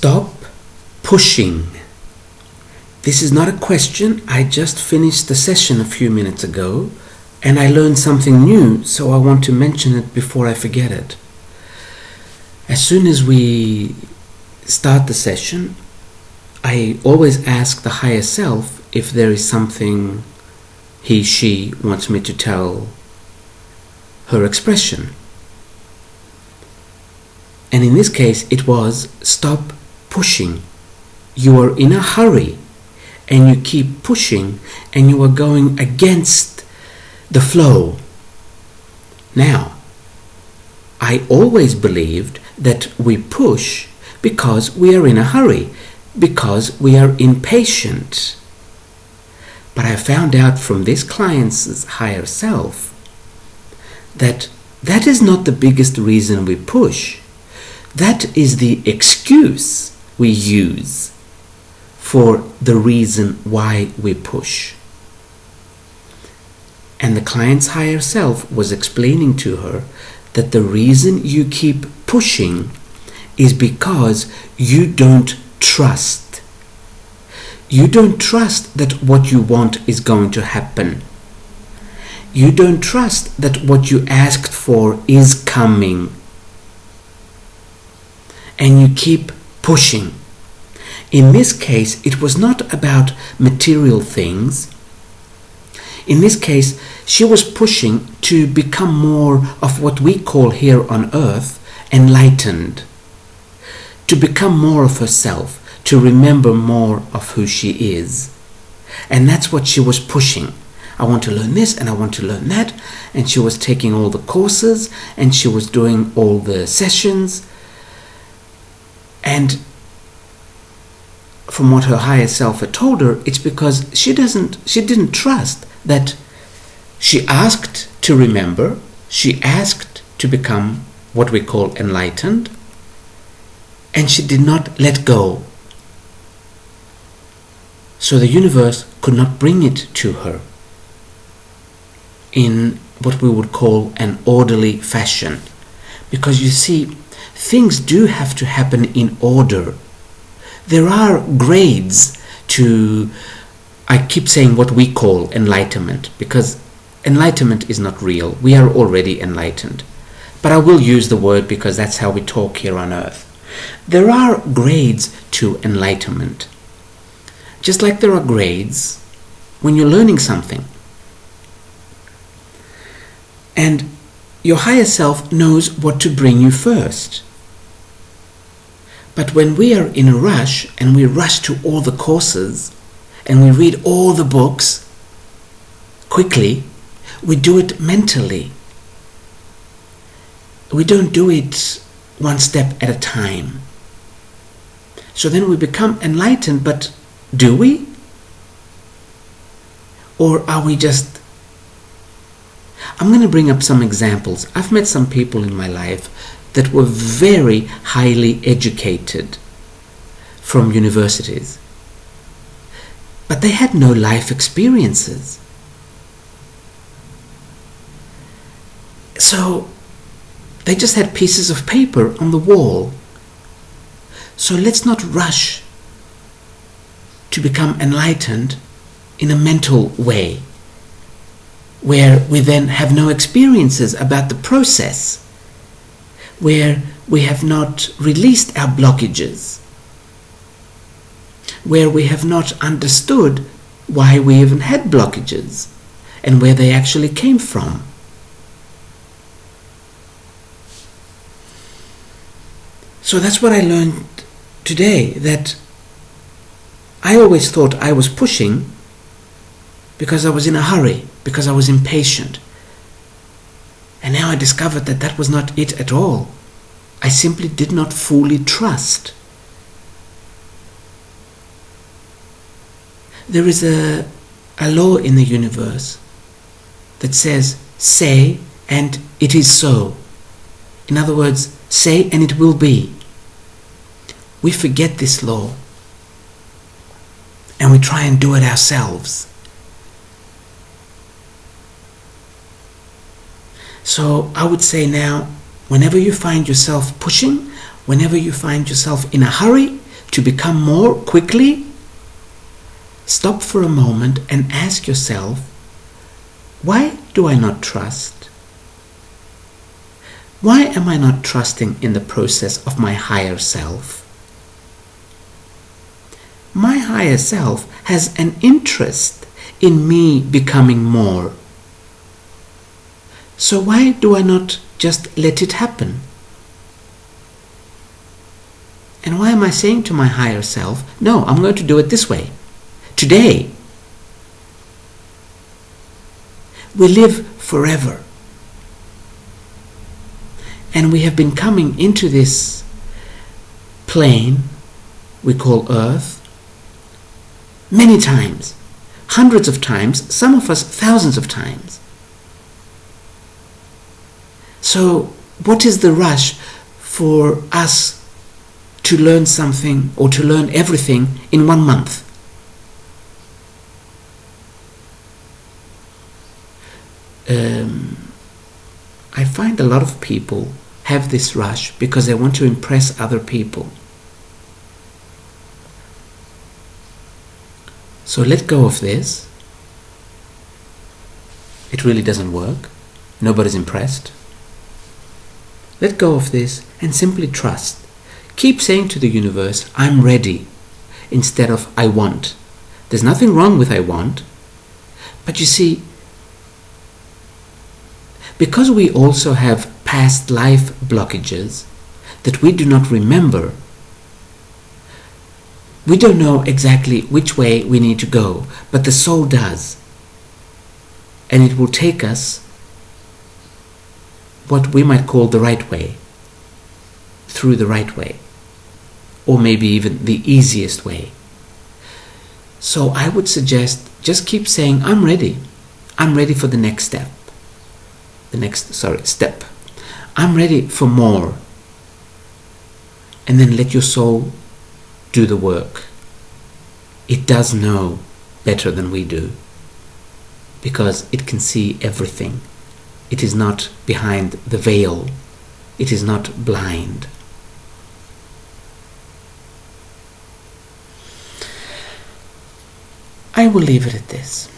Stop pushing. This is not a question. I just finished the session a few minutes ago and I learned something new, so I want to mention it before I forget it. As soon as we start the session, I always ask the higher self if there is something she wants me to tell her expression. And in this case, it was stop pushing. You are in a hurry and you keep pushing and you are going against the flow. Now, I always believed that we push because we are in a hurry, because we are impatient. But I found out from this client's higher self that that is not the biggest reason we push. That is the excuse we use for the reason why we push. And the client's higher self was explaining to her that the reason you keep pushing is because you don't trust. You don't trust that what you want is going to happen. You don't trust that what you asked for is coming. And you keep pushing. In this case, it was not about material things. In this case, she was pushing to become more of what we call here on earth enlightened. To become more of herself, to remember more of who she is. And that's what she was pushing. I want to learn this and I want to learn that. And she was taking all the courses and she was doing all the sessions. And from what her higher self had told her, it's because she didn't trust that she asked to remember, she asked to become what we call enlightened, and she did not let go. So the universe could not bring it to her in what we would call an orderly fashion. Because you see, things do have to happen in order. There are grades to, I keep saying what we call enlightenment, because enlightenment is not real. We are already enlightened. But I will use the word because that's how we talk here on earth. There are grades to enlightenment. Just like there are grades when you're learning something. And your higher self knows what to bring you first. But when we are in a rush and we rush to all the courses and we read all the books quickly, we do it mentally. We don't do it one step at a time. So then we become enlightened, but do we? Or are we just... I'm going to bring up some examples. I've met some people in my life that were very highly educated from universities. But they had no life experiences. So they just had pieces of paper on the wall. So let's not rush to become enlightened in a mental way, where we then have no experiences about the process, where we have not released our blockages, where we have not understood why we even had blockages and where they actually came from. So that's what I learned today, that I always thought I was pushing because I was in a hurry, because I was impatient. And now I discovered that that was not it at all. I simply did not fully trust. There is a law in the universe that says, say and it is so. In other words, say and it will be. We forget this law and we try and do it ourselves. So I would say now, whenever you find yourself pushing, whenever you find yourself in a hurry, to become more quickly? Stop for a moment and ask yourself, why do I not trust? Why am I not trusting in the process of my higher self? My higher self has an interest in me becoming more. So why do I not just let it happen? And why am I saying to my higher self, no, I'm going to do it this way, today? We live forever. And we have been coming into this plane we call Earth many times, hundreds of times, some of us thousands of times. So what is the rush for us to learn something or to learn everything in 1 month? I find a lot of people have this rush because they want to impress other people. So let go of this. It really doesn't work. Nobody's impressed. Let go of this and simply trust. Keep saying to the universe, I'm ready, instead of I want. There's nothing wrong with I want. But you see, because we also have past life blockages that we do not remember, we don't know exactly which way we need to go, but the soul does. And it will take us what we might call the right way, through the right way, or maybe even the easiest way. So I would suggest just keep saying, I'm ready. I'm ready for the next step. Step. I'm ready for more. And then let your soul do the work. It does know better than we do, because it can see everything. It is not behind the veil. It is not blind. I will leave it at this.